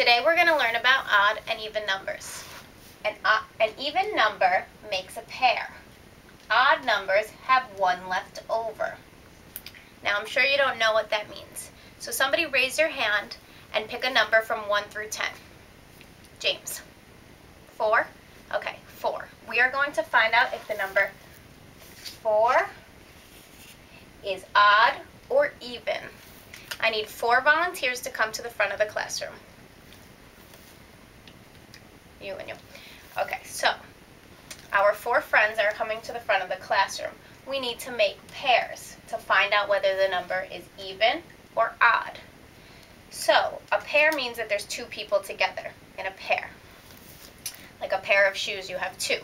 Today we're going to learn about odd and even numbers. An even number makes a pair. Odd numbers have one left over. Now I'm sure you don't know what that means. So somebody raise your hand and pick a number from 1 through 10. James. 4? Okay, 4. We are going to find out if the number 4 is odd or even. I need 4 volunteers to come to the front of the classroom. You and you. Okay, so our 4 friends are coming to the front of the classroom. We need to make pairs to find out whether the number is even or odd. So a pair means that there's 2 people together in a pair. Like a pair of shoes, you have 2.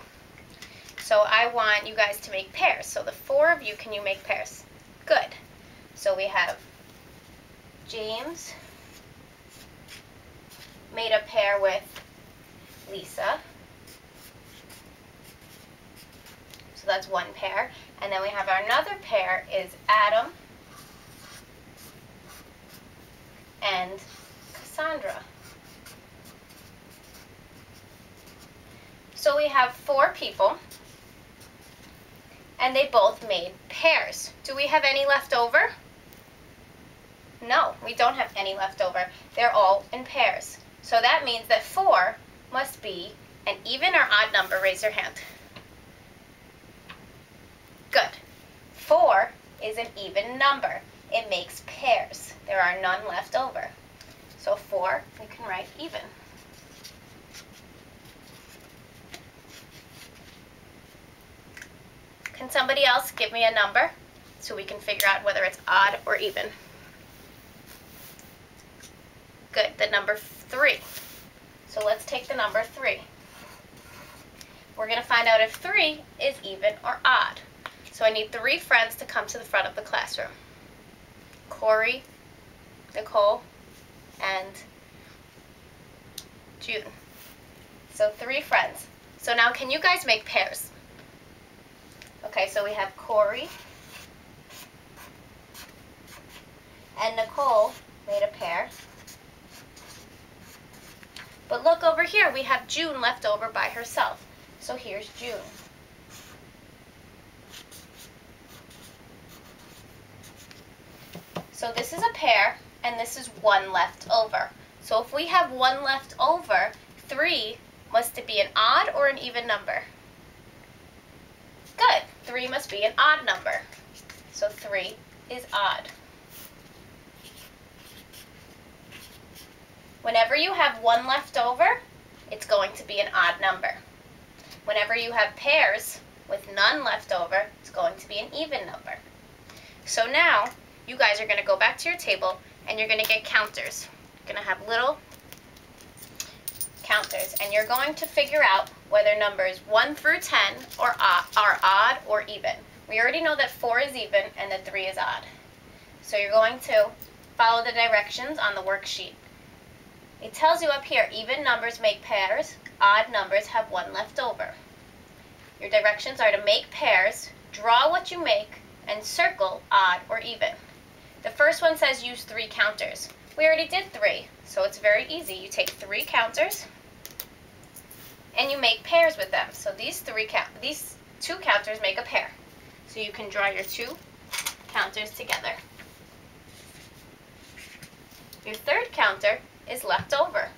So I want you guys to make pairs. So the 4 of you, can you make pairs? Good. So we have James made a pair with Lisa. So that's 1 pair. And then we have another pair is Adam and Cassandra. So we have 4 people, and they both made pairs. Do we have any left over? No, we don't have any left over. They're all in pairs. So that means that 4 must be an even or odd number. Raise your hand. Good. 4 is an even number. It makes pairs. There are none left over. So 4, we can write even. Can somebody else give me a number so we can figure out whether it's odd or even? Good, the number 3. So let's take the number 3. We're going to find out if 3 is even or odd. So I need 3 friends to come to the front of the classroom. Corey, Nicole, and June. So 3 friends. So now can you guys make pairs? Okay, so we have Corey and Nicole made a pair. But look over here, we have June left over by herself. So here's June. So this is a pair, and this is 1 left over. So if we have 1 left over, 3 must be an odd or an even number? Good. 3 must be an odd number. So 3 is odd. Whenever you have 1 left over, it's going to be an odd number. Whenever you have pairs with none left over, it's going to be an even number. So now, you guys are going to go back to your table and you're going to get counters. You're going to have little counters, and you're going to figure out whether numbers 1 through 10 are odd or even. We already know that 4 is even and that 3 is odd. So you're going to follow the directions on the worksheet. It tells you up here, even numbers make pairs, odd numbers have 1 left over. Your directions are to make pairs, draw what you make, and circle odd or even. The first one says use 3 counters. We already did 3, so it's very easy. You take 3 counters and you make pairs with them. So these 2 counters make a pair. So you can draw your 2 counters together. Your 3rd counter is left over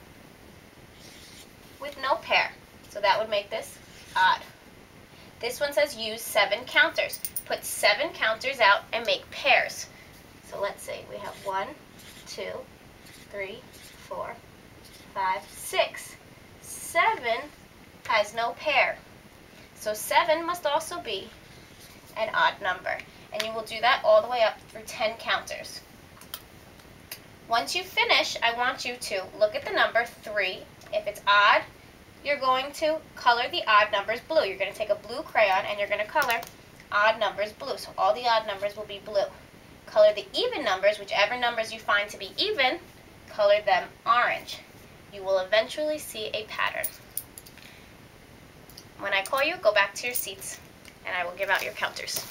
with no pair. So that would make this odd. This one says use 7 counters. Put 7 counters out and make pairs. So let's see, we have 1, 2, 3, 4, 5, 6. 7 has no pair. So 7 must also be an odd number. And you will do that all the way up through 10 counters. Once you finish, I want you to look at the number 3. If it's odd, you're going to color the odd numbers blue. You're going to take a blue crayon and you're going to color odd numbers blue. So all the odd numbers will be blue. Color the even numbers, whichever numbers you find to be even, color them orange. You will eventually see a pattern. When I call you, go back to your seats and I will give out your counters.